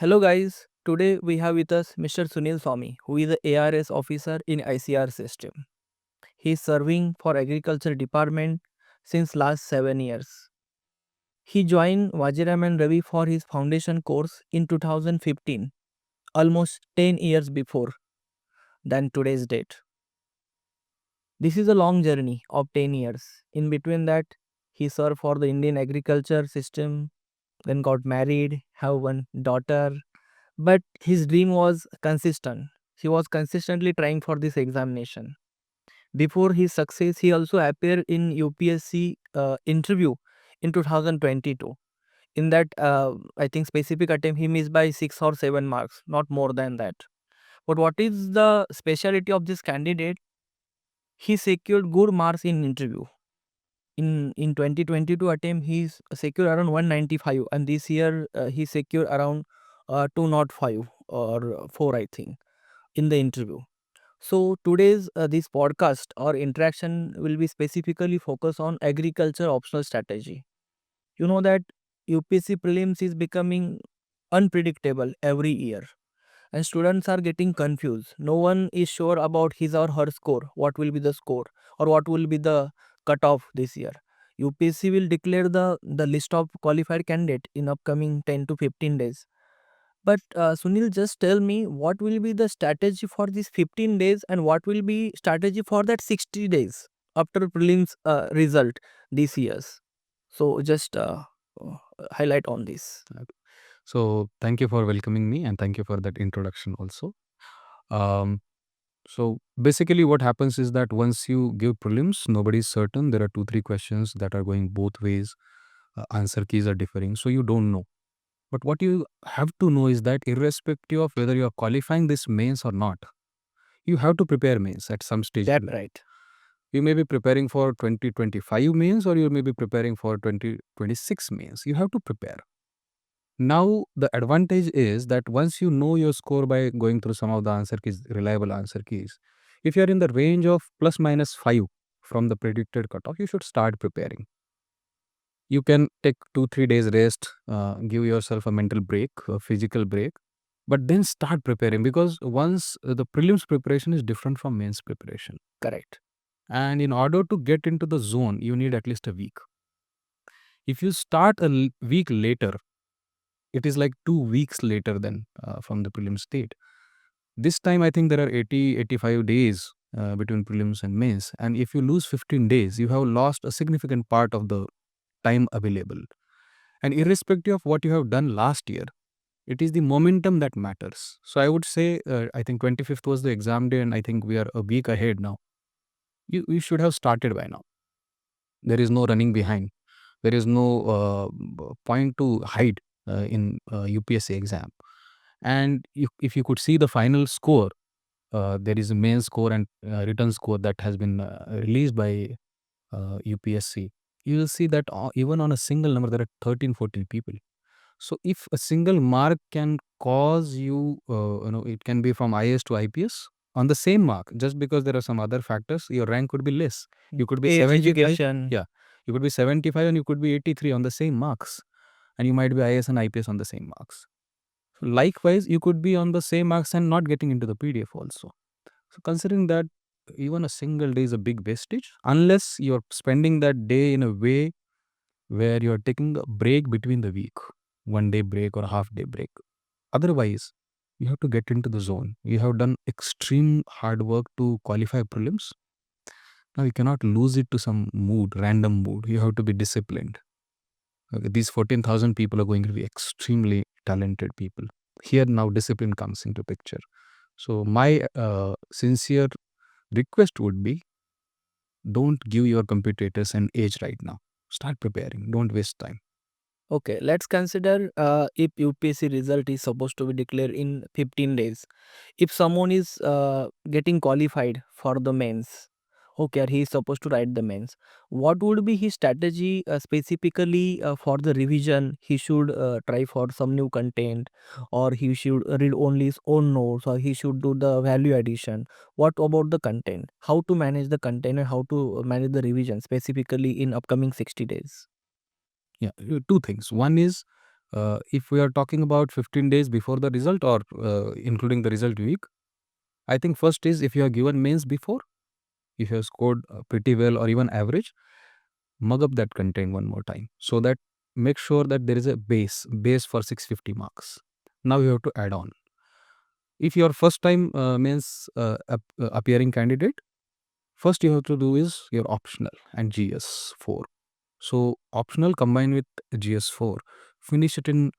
Hello guys, today we have with us Mr. Sunil Swami, who is a ARS officer in ICR system. He is serving for agriculture department since last 7 years. He joined Vajiram Ravi for his foundation course in 2015, almost 10 years before than today's date. This is a long journey of 10 years. In between that, he served for the Indian agriculture system, then got married, have one daughter, but his dream was consistent. He was consistently trying for this examination. Before his success, he also appeared in UPSC interview in 2022. In that, I think specific attempt he missed by 6 or 7 marks, not more than that. But what is the speciality of this candidate? He secured good marks in interview. In 2022 attempt, he secured around 195, and this year he secured around 205 or 4, I think, in the interview. So today's this podcast or interaction will be specifically focused on agriculture optional strategy. You know that UPSC prelims is becoming unpredictable every year, and students are getting confused. No one is sure about his or her score, what will be the score or what will be the cutoff this year. UPSC will declare the list of qualified candidate in upcoming 10 to 15 days. But Sunil, just tell me what will be the strategy for these 15 days and what will be strategy for that 60 days after prelims result this year's. So just uh, highlight on this. Okay. So thank you for welcoming me and thank you for that introduction also. Um, so basically what happens is that once you give prelims, nobody is certain. There are 2-3 questions that are going both ways. Answer keys are differing. So you don't know. But what you have to know is that irrespective of whether you are qualifying this mains or not, you have to prepare mains at some stage. That right. You may be preparing for 2025 mains or you may be preparing for 2026 mains. You have to prepare. Now, the advantage is that once you know your score by going through some of the answer keys, reliable answer keys, if you are in the range of plus minus 5 from the predicted cutoff, you should start preparing. You can take 2-3 days rest, give yourself a mental break, a physical break, but then start preparing because once the prelims preparation is different from mains preparation. Correct. And in order to get into the zone, you need at least a week. If you start a week later, it is like 2 weeks later than from the prelims date. This time I think there are 85 days between prelims and mains, and if you lose 15 days you have lost a significant part of the time available. And irrespective of what you have done last year, it is the momentum that matters. So I would say I think 25th was the exam day and I think we are a week ahead now. You should have started by now. There is no running behind. There is no point to hide in UPSC exam. And if you could see the final score, there is a main score and written score that has been released by UPSC. You will see that even on a single number, there are 13, 14 people. So if a single mark can cause you, it can be from IAS to IPS on the same mark, just because there are some other factors, your rank could be less. You could be Age, 75. education. Yeah. You could be 75 and you could be 83 on the same marks. And you might be IAS and IPS on the same marks. So likewise, you could be on the same marks and not getting into the PDF also. So considering that even a single day is a big wastage, unless you're spending that day in a way where you're taking a break between the week, 1 day break or a half day break. Otherwise, you have to get into the zone. You have done extreme hard work to qualify prelims. Now you cannot lose it to some mood, random mood. You have to be disciplined. Okay, these 14,000 people are going to be extremely talented people. Here now discipline comes into picture. So my sincere request would be, don't give your competitors an age right now. Start preparing. Don't waste time. Okay, let's consider if UPSC result is supposed to be declared in 15 days. If someone is getting qualified for the mains, okay, he is supposed to write the mains. What would be his strategy specifically for the revision? He should try for some new content, or he should read only his own notes, or he should do the value addition. What about the content? How to manage the content and how to manage the revision specifically in upcoming 60 days? Yeah, two things. One is If we are talking about 15 days before the result or including the result week, I think first is if you have given mains before, if you have scored pretty well or even average, mug up that content one more time, so that make sure that there is a base for 650 marks. Now you have to add on. If your first time means appearing candidate, first you have to do is your optional and GS4. So optional combined with GS4, finish it in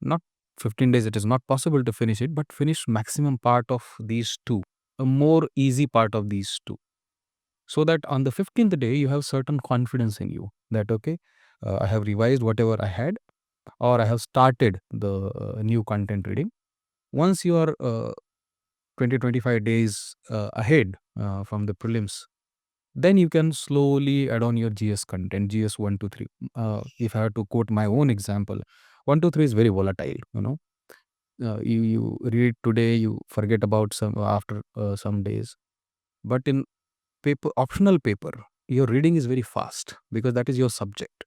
not 15 days. It is not possible to finish it, but finish maximum part of these two, a more easy part of these two, so that on the 15th day you have certain confidence in you that okay, I have revised whatever I had, or I have started the new content reading. Once you are 20-25 days ahead from the prelims, then you can slowly add on your GS content, GS 1 to 3. If I have to quote my own example, 1 to 3 is very volatile, you read today, you forget about some after some days. But in optional paper, your reading is very fast because that is your subject.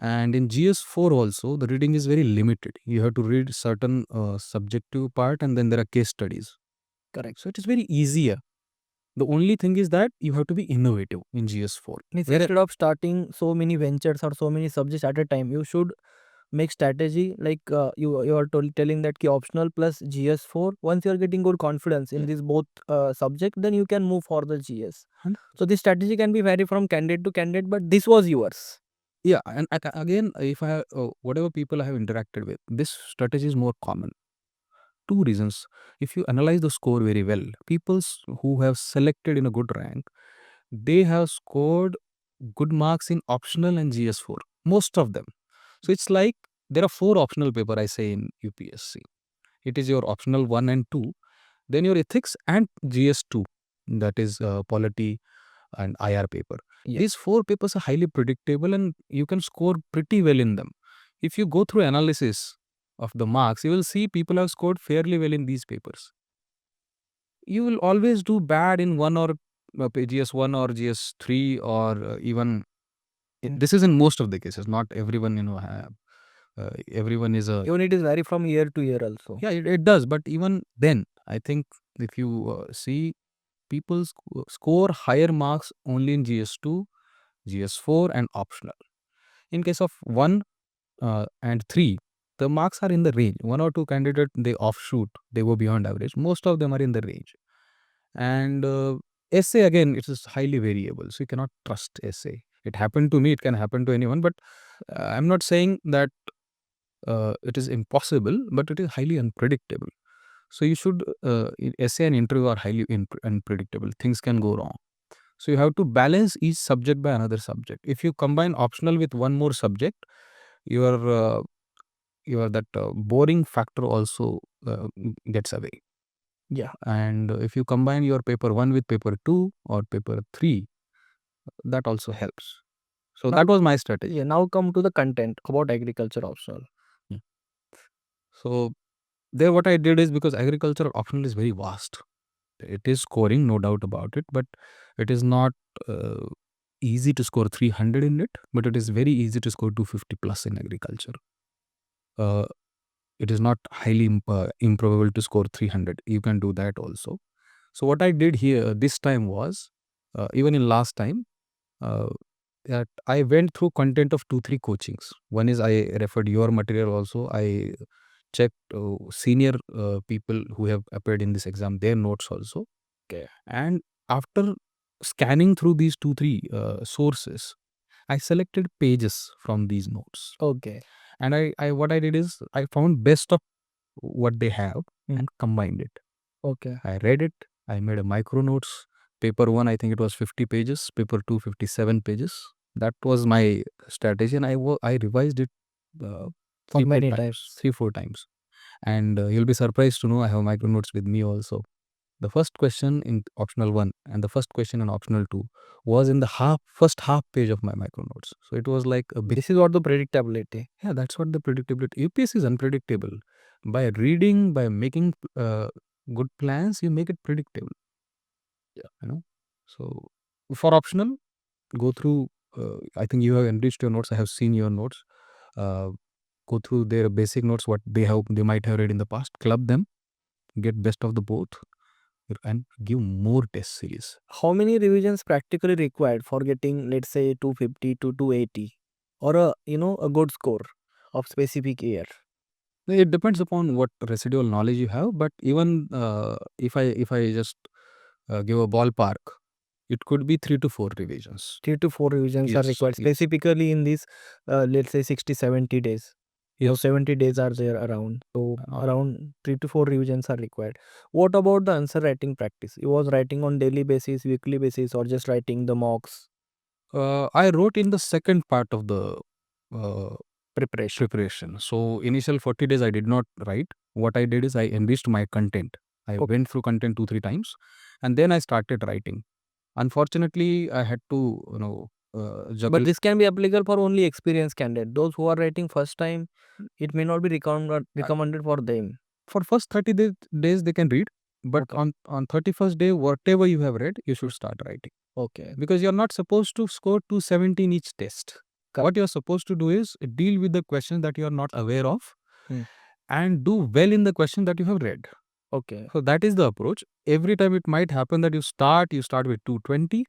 And in GS4 also, the reading is very limited. You have to read certain subjective part, and then there are case studies. Correct. So it is very easier. The only thing is that you have to be innovative in GS4. Means instead of starting so many ventures or so many subjects at a time, you should make strategy like you are telling that ki optional plus GS4. Once you are getting good confidence in these both subject, then you can move for the GS. So this strategy can be vary from candidate to candidate, but this was yours. Yeah, and again, if I have, whatever people I have interacted with, this strategy is more common. Two reasons. If you analyze the score very well, people who have selected in a good rank, they have scored good marks in optional and GS4. Most of them. So it's like there are 4 optional paper I say in UPSC. It is your optional 1 and 2, then your ethics and GS2, that is polity and IR paper. Yeah. These 4 papers are highly predictable and you can score pretty well in them. If you go through analysis of the marks, you will see people have scored fairly well in these papers. You will always do bad in one or GS1 or GS3 or even this is in most of the cases. Not everyone, everyone is a Even it is vary from year to year also. yeah, it does. But even then, I think if you see people score higher marks only in GS2, GS4 and optional. In case of 1 and 3, the marks are in the range. 1 or 2 candidate, they offshoot, they go beyond average. Most of them are in the range. And essay, again, it is highly variable. So you cannot trust essay. It happened to me, it can happen to anyone. But I'm not saying that it is impossible, but it is highly unpredictable. So you should, essay and interview are highly unpredictable. Things can go wrong. So you have to balance each subject by another subject. If you combine optional with one more subject, your that boring factor also gets away. Yeah. And if you combine your paper 1 with paper 2 or paper 3, that also helps. So Now- that was my strategy. Yeah. Now come to the content about agriculture optional. So there what I did is, because agriculture optional is very vast. It is scoring, no doubt about it, but it is not easy to score 300 in it, but it is very easy to score 250 plus in agriculture. It is not highly improbable to score 300. You can do that also. So what I did here this time was, even in last time, that I went through content of 2-3 coachings. One is I referred your material also. I checked senior people who have appeared in this exam, their notes also. Okay. And after scanning through these 2-3 sources, I selected pages from these notes. Okay. And I what I did is I found best of what they have and combined it. Okay. I read it. I made a micro notes. Paper 1, I think it was 50 pages. Paper 2, 57 pages. That was my strategy, and I revised it For 3-4 many times. times. 3-4 times. And you'll be surprised to know I have micro notes with me also. The first question in optional 1 and the first question in optional 2 was in the first half page of my micro notes. So it was like a big. This is what the predictability. Yeah, that's what the predictability. UPSC is unpredictable. By reading, by making good plans, you make it predictable. Yeah. So for optional, go through. I think you have enriched your notes. I have seen your notes. go through their basic notes, what they might have read in the past, club them, get best of the both, and give more test series. How many revisions practically required for getting, let's say, 250 to 280 or a good score of specific year? It depends upon what residual knowledge you have, but even if I just give a ballpark, it could be 3 to 4 revisions. 3 to 4 revisions are Yes, required yes, specifically in this, let's say 60-70 days. So yes. 70 days are there around. So Uh, around 3 to 4 revisions are required. What about the answer writing practice? You was writing on daily basis, weekly basis, or just writing the mocks I wrote in the second part of the uh, preparation? preparation. So initial 40 days I did not write. What I did is I enriched my content. I Okay. went through content 2 3 times, and then I started writing. Unfortunately, I had to But juggle. this can be applicable for only experienced candidate. Those who are writing first time, it may not be recommended for them. For first 30 days they can read, but Okay. on 31st day, whatever you have read, you should start writing, Okay. because you're not supposed to score 270 in each test. Correct. What you're supposed to do is deal with the questions that you're not aware of, Hmm. and do well in the question that you have read. Okay. So that is the approach. Every time it might happen that you start with 220.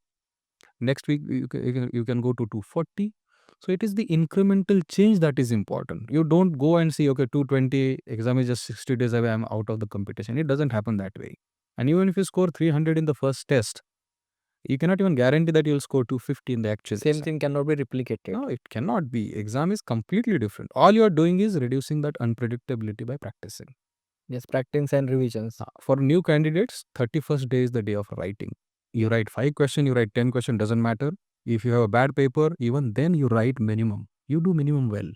Next week you can go to 240. So it is the incremental change that is important. You don't go and see, okay, 220, exam is just 60 days away, I'm out of the competition. It doesn't happen that way. And even if you score 300 in the first test, you cannot even guarantee that you'll score 250 in the actual Same exam. thing cannot be replicated. No, it cannot be. Exam is completely different. All you are doing is reducing that unpredictability by practicing. Yes, practice and revisions. For new candidates, 31st day is the day of writing. You write 5 questions, you write 10 questions, doesn't matter. If you have a bad paper, even then you write minimum. You do minimum well.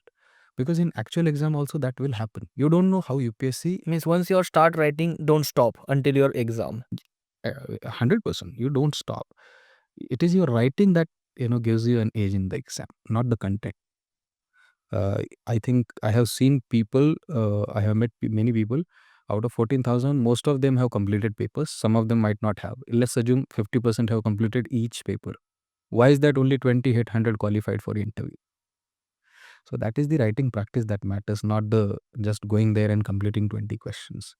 Because in actual exam also that will happen. You don't know how UPSC, Means once you start writing, don't stop until your exam. 100%, you don't stop. It is your writing that gives you an edge in the exam, not the content. I think I have seen people, I have met many people. Out of 14,000, most of them have completed papers. Some of them might not have. Let's assume 50% have completed each paper. Why is that only 2,800 qualified for interview? So that is the writing practice that matters, not the just going there and completing 20 questions.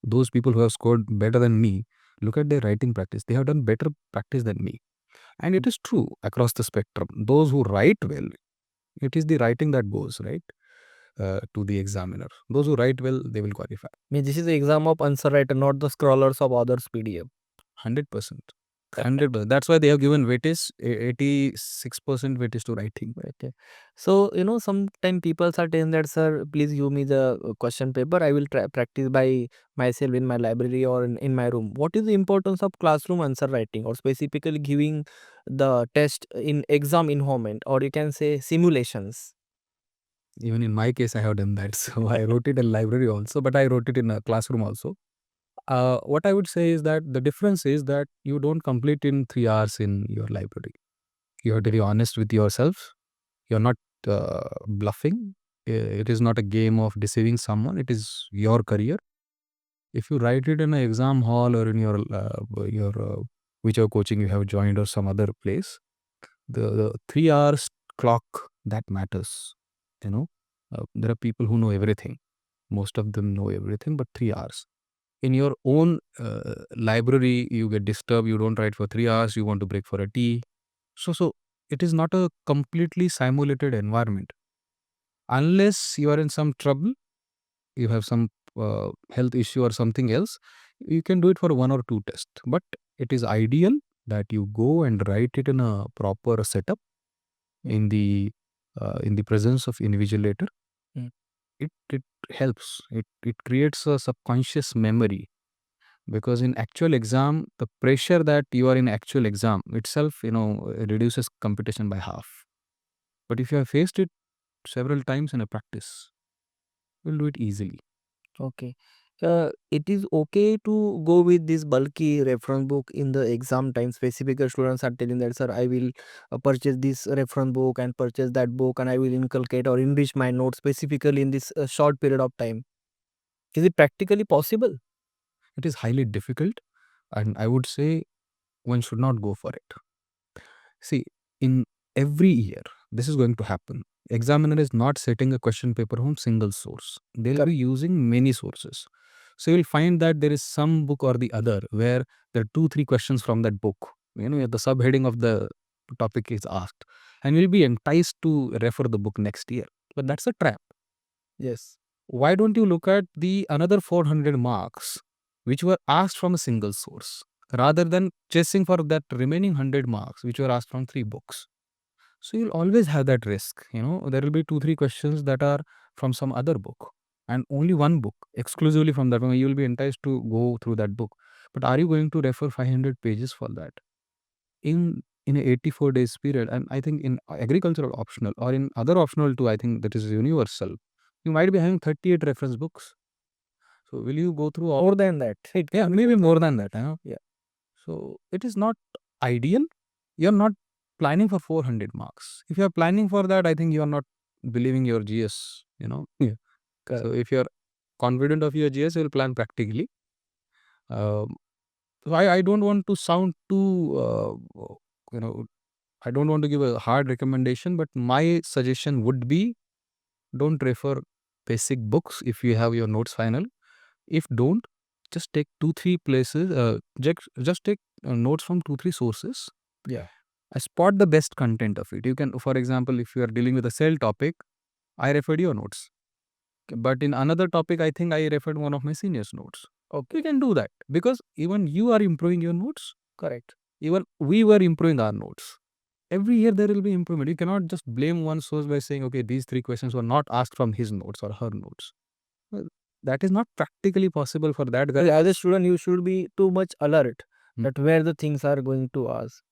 Those people who have scored better than me, look at their writing practice. They have done better practice than me. And it is true across the spectrum. Those who write well, it is the writing that goes, right? To the examiner. Those who write well, they will qualify. Means this is the exam of answer writer, not the scrollers of others' PDF. 100%. Correct. 100%. That's why they have given weightage, 86% weightage to writing. Okay. So, sometimes people are telling that, sir, please give me the question paper. I will practice by myself in my library or in my room. What is the importance of classroom answer writing or specifically giving the test in exam environment, or you can say simulations? Even in my case, I have done that. So I wrote it in library also, but I wrote it in a classroom also. What I would say is that the difference is that you don't complete in 3 hours in your library. You have to be honest with yourself. You're not bluffing. It is not a game of deceiving someone. It is your career. If you write it in an exam hall or in your whichever coaching you have joined or some other place, the 3 hours clock that matters. There are people who know everything. Most of them know everything, but 3 hours. In your own library, you get disturbed. You don't write for 3 hours. You want to break for a tea. So it is not a completely simulated environment. Unless you are in some trouble, you have some health issue or something else, you can do it for 1 or 2 tests. But it is ideal that you go and write it in a proper setup Mm. in the presence of invigilator. Mm. It helps. It creates a subconscious memory, because in actual exam, the pressure that you are in actual exam itself reduces competition by half. But if you have faced it several times in a practice, you'll do it easily. Okay. It is okay to go with this bulky reference book in the exam time. Specific students are telling that, sir, I will purchase this reference book and purchase that book, and I will inculcate or enrich my notes specifically in this short period of time. Is it practically possible? It is highly difficult, and I would say one should not go for it. See, in every year, this is going to happen. Examiner is not setting a question paper from single source. They'll Correct. be using many sources. So you'll find that there is some book or the other where there are 2-3 questions from that book. The subheading of the topic is asked, and you'll be enticed to refer the book next year. But that's a trap. Yes. Why don't you look at the another 400 marks which were asked from a single source rather than chasing for that remaining 100 marks which were asked from 3 books? So you'll always have that risk. There will be 2-3 questions that are from some other book and only one book exclusively from that one. You'll be enticed to go through that book. But are you going to refer 500 pages for that? In a 84 days period, and I think in agricultural optional or in other optional too, I think that is universal, you might be having 38 reference books. So will you go through all? More than that. Yeah, maybe more than that. Yeah. So it is not ideal. You're not planning for 400 marks. If you're planning for that, I think you're not believing your GS. Yeah. Correct. So if you're confident of your GS, you'll plan practically. Um, so I don't want to sound too, I don't want to give a hard recommendation, but my suggestion would be don't refer basic books if you have your notes final. If don't, just take 2-3 places, just take notes from 2-3 sources. Yeah. I spot the best content of it. You can, for example, if you are dealing with a cell topic, I referred your notes. But in another topic, I think I referred one of my seniors' notes. Okay. You can do that because even you are improving your notes. Correct. Even we were improving our notes. Every year there will be improvement. You cannot just blame one source by saying, okay, these 3 questions were not asked from his notes or her notes. Well, that is not practically possible for that guy. As a student, you should be too much alert Hmm. that where the things are going to ask.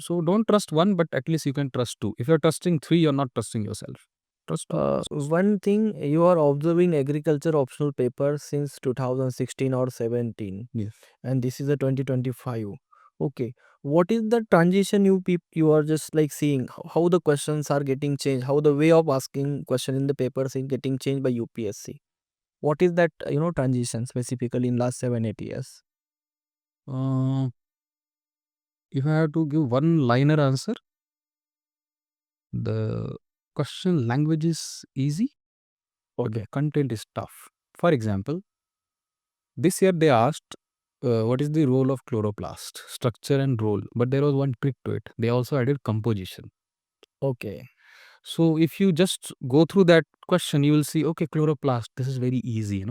So don't trust one, but at least you can trust 2. If you're trusting 3, you're not trusting yourself. Trust 2. One thing, you are observing agriculture optional paper since 2016 or 17, Yes. and this is a 2025. Okay, what is the transition you are just like seeing how the questions are getting changed, how the way of asking question in the papers is getting changed by UPSC? What is that transition specifically in last 7-8 years? Uh, if I have to give one liner answer, the question language is easy, but the Okay. content is tough. For example, this year they asked what is the role of chloroplast, structure and role, but there was one trick to it. They also added composition. Okay. So if you just go through that question, you will see, okay, chloroplast, this is very easy.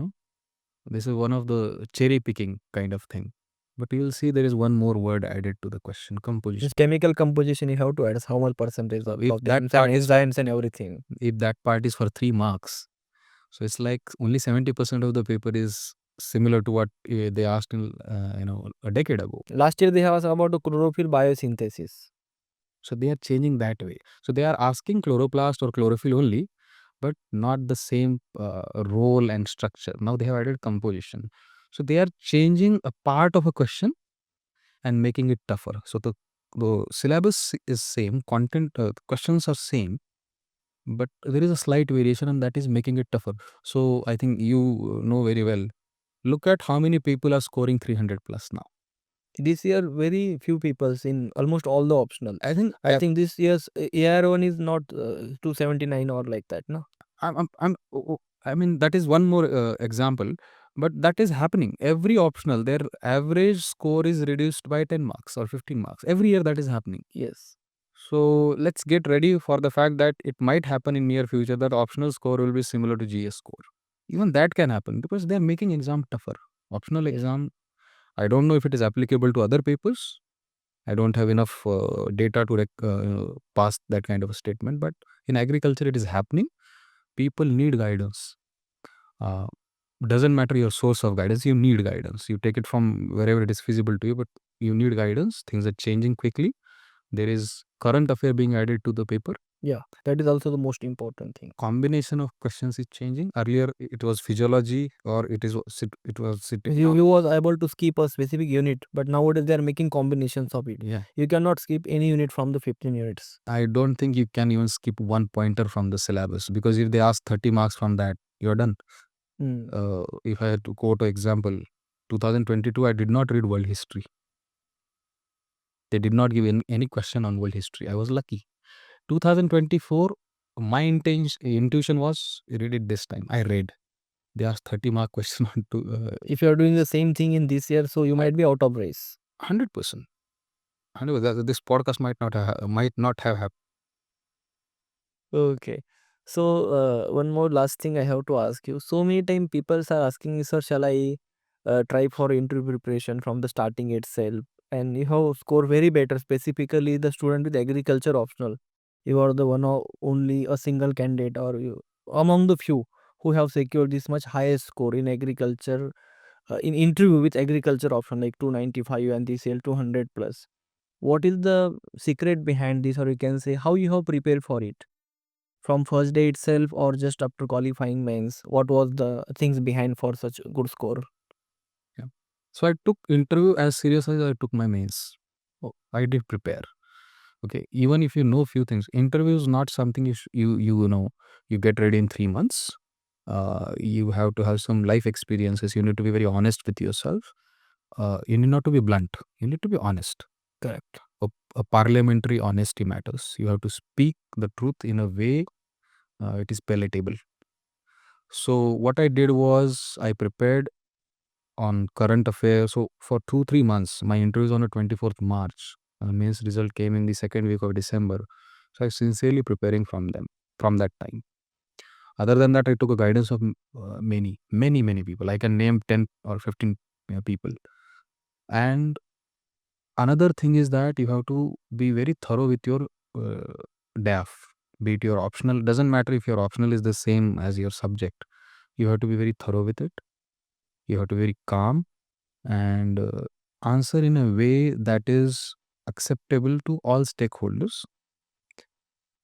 This is one of the cherry picking kind of thing. But you will see there is one more word added to the question, composition. This chemical composition you have to add how much percentage So of if the that part is enzymes and everything. if that part is for 3 marks, so it's like only 70% of the paper is similar to what they asked in a decade ago. Last year they have asked about the chlorophyll biosynthesis. So they are changing that way. So they are asking chloroplast or chlorophyll only, but not the same role and structure. Now they have added composition. So they are changing a part of a question and making it tougher. So the syllabus is same, content questions are same, but there is a slight variation and that is making it tougher. So I think you know very well. Look at how many people are scoring 300 plus now. This year, very few people in almost all the optionals. I I think this year's AR1 is not 279 or like that, no? I mean that is one more example, but that is happening. Every optional, their average score is reduced by 10 marks or 15 marks. Every year that is happening. Yes. So let's get ready for the fact that it might happen in near future that optional score will be similar to GS score. Even that can happen because they are making exam tougher. Optional exam, I don't know if it is applicable to other papers. I don't have enough data to pass that kind of a statement. But in agriculture, it is happening. People need guidance. Uh, doesn't matter your source of guidance. You need guidance. You take it from wherever it is feasible to you, but you need guidance. Things are changing quickly. There is current affair being added to the paper. Yeah, that is also the most important thing. Combination of questions is changing. Earlier, it was physiology or it was sitting. You was able to skip a specific unit, but nowadays they are making combinations of it. Yeah. You cannot skip any unit from the 15 units. I don't think you can even skip one pointer from the syllabus because if they ask 30 marks from that, you're done. If I had to quote an example, 2022, I did not read world history. They did not give any question on world history. I was lucky. 2024, My intuition was read it this time. I read. They asked 30-mark question on to If you are doing the same thing in this year, so you might be out of race. 100%. 100%. This podcast might not have happened. Okay. So, one more last thing I have to ask you. So many time people are asking me, sir, shall I try for interview preparation from the starting itself? And you have score very better, specifically the student with agriculture optional. You are the one of only a single candidate, or you among the few who have secured this much highest score in agriculture in interview with agriculture option like 295 and this L 200 plus. What is the secret behind this, or you can say how you have prepared for it? From first day itself or just after qualifying mains? What was the things behind for such good score? Yeah. So I took interview as serious as I took my mains. Oh, I did prepare. Okay, even if you know few things, interview is not something you know you get ready in 3 months. You have to have some life experiences. You need to be very honest with yourself. You need not to be blunt. You need to be honest. Correct. A parliamentary honesty matters. You have to speak the truth in a way it is palatable. So what I did was I prepared on current affairs. So for 2-3 months, my interview is on the 24th March. Mains result came in the second week of December. So I sincerely preparing from that time. Other than that, I took a guidance of many people. I can name 10 or 15 people. And another thing is that you have to be very thorough with your DAF, be it your optional. Doesn't matter if your optional is the same as your subject. You have to be very thorough with it. You have to be very calm and answer in a way that is acceptable to all stakeholders.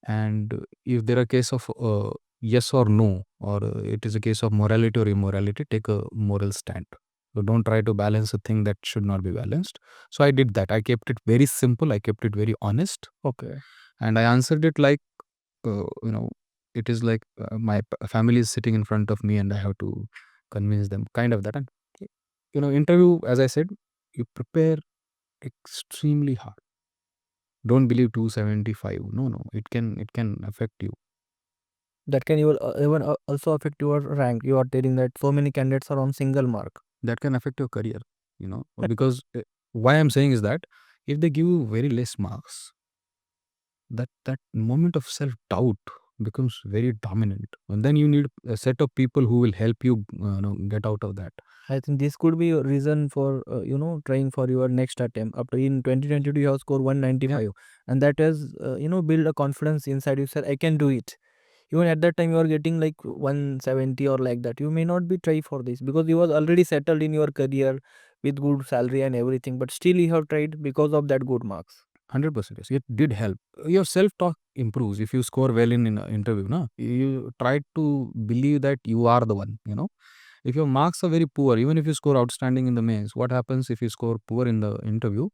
And if there are case of yes or no, or it is a case of morality or immorality, take a moral stand. So don't try to balance a thing that should not be balanced. So I did that. I kept it very simple. I kept it very honest, Okay. and I answered it like you know, it is like my family is sitting in front of me, and I have to convince them. Kind of that. And interview, as I said, you prepare extremely hard. Don't believe 275. No, it can affect you. That can even also affect your rank. You are telling that so many candidates are on single mark. That can affect your career, because why I'm saying is that if they give you very less marks, that moment of self doubt becomes very dominant, and then you need a set of people who will help you, get out of that. I think this could be a reason for trying for your next attempt. After in 2022 you have scored 195, and that has build a confidence inside you. Sir, I can do it. Even at that time you are getting like 170 or like that. You may not be try for this because you was already settled in your career with good salary and everything. But still you have tried because of that good marks. 100% yes, it did help. Your self talk improves if you score well in an interview. No, you try to believe that you are the one. If your marks are very poor, even if you score outstanding in the mains, what happens if you score poor in the interview?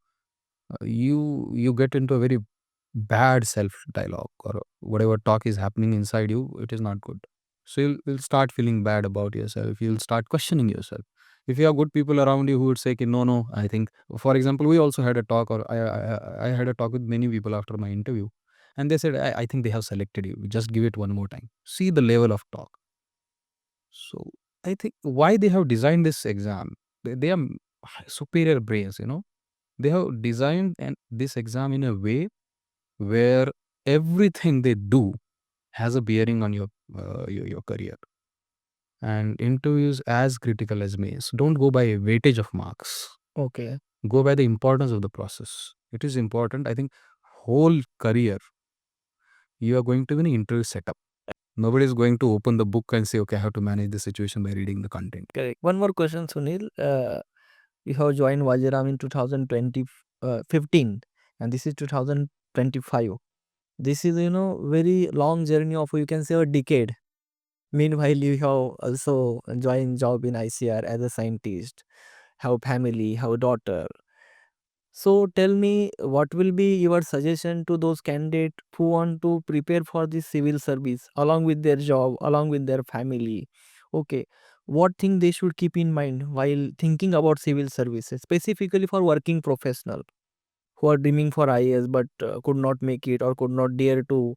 You get into a very bad self dialogue, or whatever talk is happening inside you, it is not good. So you'll start feeling bad about yourself. You'll start questioning yourself. If you have good people around you who would say, "Ki, no, I think," for example, we also had a talk, or I had a talk with many people after my interview, and they said, I think they have selected you. Just give it one more time. See the level of talk. So I think why they have designed this exam, they are superior brains. They have designed this exam in a way where everything they do has a bearing on your career. And interviews as critical as mains. Don't go by weightage of marks. Okay. Go by the importance of the process. It is important. I think whole career you are going to be an interview setup. Nobody is going to open the book and say, okay, I have to manage the situation by reading the content. Correct. One more question, Sunil. You have joined Vajiram in 2015 and this is 2025. This is very long journey of, you can say, a decade. Meanwhile you have also joined job in ICR as a scientist, have family, have daughter. So tell me, what will be your suggestion to those candidates who want to prepare for this civil service along with their job, along with their family? Okay, what thing they should keep in mind while thinking about civil services, specifically for working professional who are dreaming for IAS but could not make it or could not dare to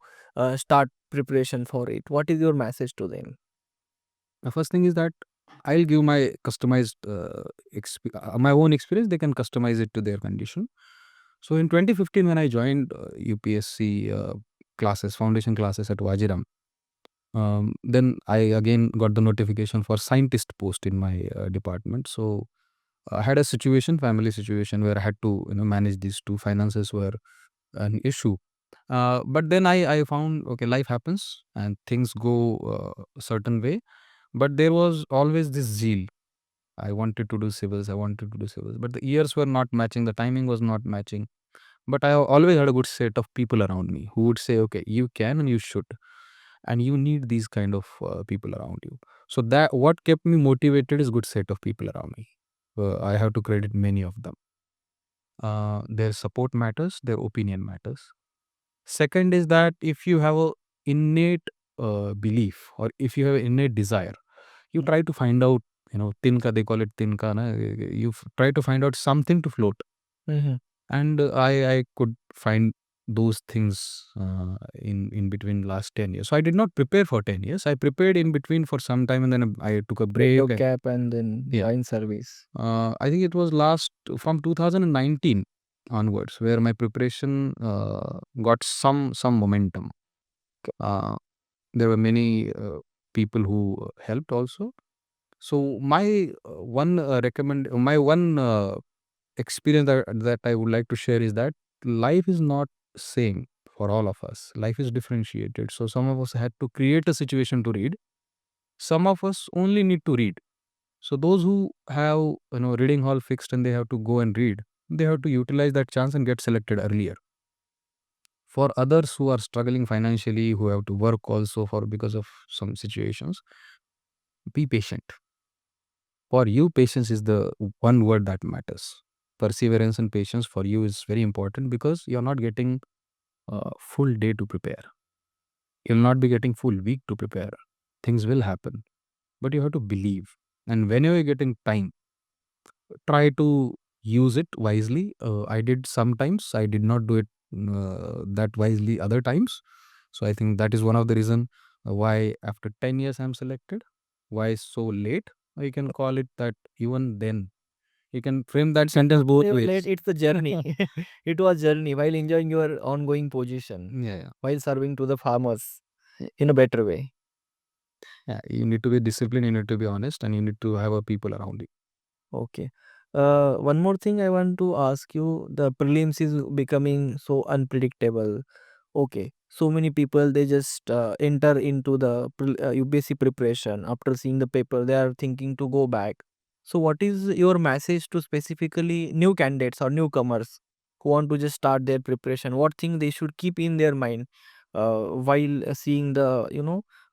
start preparation for it? What is your message to them? The first thing is that I'll give my customized my own experience. They can customize it to their condition. So in 2015, when I joined UPSC classes, foundation classes at Vajiram, then I again got the notification for scientist post in my department. So I had a situation, family situation, where I had to manage these two. Finances were an issue. But then I found, okay, life happens and things go a certain way. But there was always this zeal. I wanted to do civils, I wanted to do civils. But the years were not matching, the timing was not matching. But I always had a good set of people around me who would say, okay, you can and you should. And you need these kind of people around you. So that what kept me motivated is good set of people around me. I have to credit many of them. Their support matters, their opinion matters. Second is that if you have a innate belief, or if you have an innate desire, you try to find out, tinka, they call it tinka, na? You try to find out something to float. And I could find those things in between last 10 years. So I did not prepare for 10 years. I prepared in between for some time, and then I took a break. Your gap and then Yeah. join service. I think it was last from 2019 onwards where my preparation got some momentum. There were many people who helped also. So my one experience that I would like to share is that life is not same for all of us. Life is differentiated. So some of us had to create a situation to read. Some of us only need to read. So those who have reading hall fixed and they have to go and read, they have to utilize that chance and get selected earlier. For others who are struggling financially, who have to work also for because of some situations, be patient. For you, patience is the one word that matters. Perseverance and patience for you is very important because you're not getting a full day to prepare. You'll not be getting full week to prepare. Things will happen, but you have to believe. And whenever you're getting time, try to use it wisely. I did sometimes. I did not do it that wisely other times. So I think that is one of the reason why after 10 years I'm selected. Why so late? You can call it that even then. You can frame that sentence both ways. It's the journey. It was journey while enjoying your ongoing position, Yeah. while serving to the farmers in a better way. Yeah. You need to be disciplined, you need to be honest, and you need to have a people around you. Okay. One more thing I want to ask you, the prelims is becoming so unpredictable. Okay. So many people, they just enter into the UPSC preparation. After seeing the paper, they are thinking to go back. So what is your message to specifically new candidates or newcomers who want to just start their preparation? What thing they should keep in their mind while seeing the,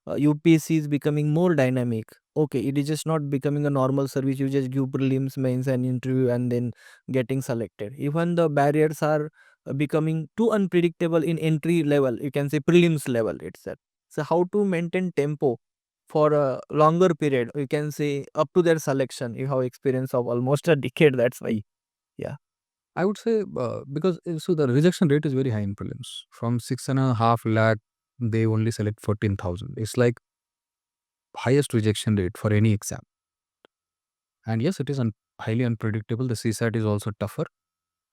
UPSC is becoming more dynamic? Okay, it is just not becoming a normal service. You just give prelims, mains, and interview, and then getting selected. Even the barriers are becoming too unpredictable in entry level. You can say prelims level itself. So how to maintain tempo for a longer period? You can say up to their selection. You have experience of almost a decade. That's why. Yeah. I would say because so the rejection rate is very high in prelims. From 6.5 lakh, they only select 14,000. It's like highest rejection rate for any exam. And yes, it is highly unpredictable. The CSAT is also tougher.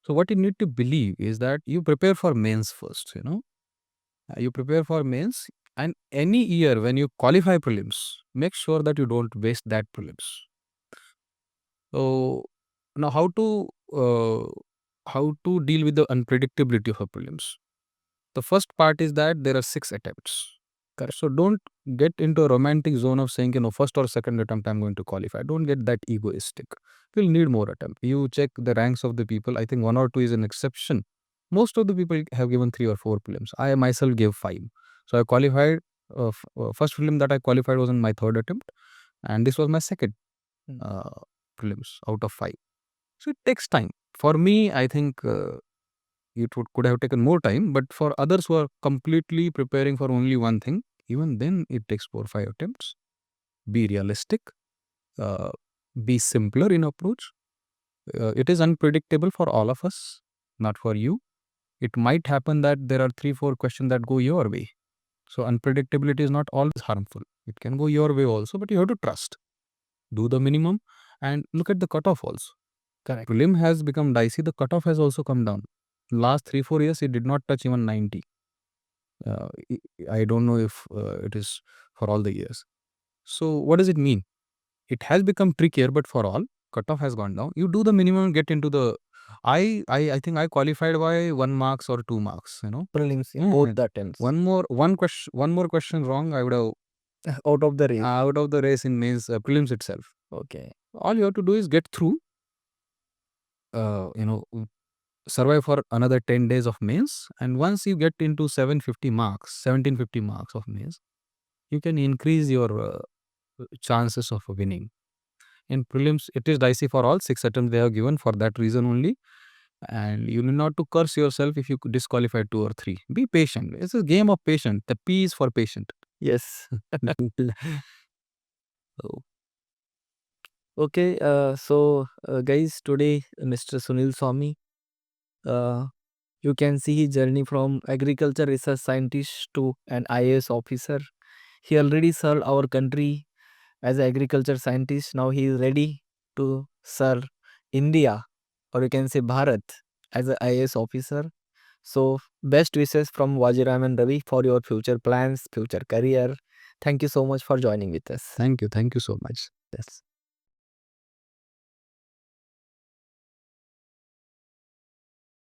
So what you need to believe is that you prepare for mains first. You prepare for mains, and any year when you qualify prelims, make sure that you don't waste that prelims. So now how to deal with the unpredictability of a prelims? The first part is that there are 6 attempts. Correct. So don't get into a romantic zone of saying, first or second attempt I'm going to qualify. Don't get that egoistic. You'll need more attempt. You check the ranks of the people. I think 1 or 2 is an exception. Most of the people have given 3 or 4 prelims. I myself gave 5. So I qualified. First prelim that I qualified was in my third attempt, and this was my second uh, prelims out of 5. So it takes time. For me, I think could have taken more time, but for others who are completely preparing for only one thing, even then it takes 4 or 5 attempts. Be realistic, uh, be simpler in approach. It is unpredictable for all of us, not for you. It might happen that there are 3-4 questions that go your way. So unpredictability is not always harmful. It can go your way also, but you have to trust. Do the minimum and look at the cutoff also. Correct. Prelim has become dicey. The cutoff has also come down. Last 3-4 years, it did not touch even 90. I don't know if it is for all the years. So what does it mean? It has become trickier, but for all, cutoff has gone down. You do the minimum, get into the. I think I qualified by 1 marks or 2 marks. Prelims in both the attempts. One more question wrong, I would have Out of the race. out of the race in mains prelims itself. Okay. All you have to do is get through. Survive for another 10 days of mains, and once you get into 1750 marks of mains, you can increase your chances of winning. In prelims, it is dicey for all. 6 attempts they have given for that reason only. And you need not to curse yourself if you disqualify 2 or 3. Be patient. It's a game of patience. The P is for patient. Yes. Okay. Guys, today Mr. Sunil Swami, you can see his journey from agriculture research scientist to an IAS officer. He already served our country as an agriculture scientist. Now he is ready to serve India, or you can say Bharat, as an IAS officer. So best wishes from Vajiram Ravi for your future plans, future career. Thank you so much for joining with us. Thank you so much. Yes.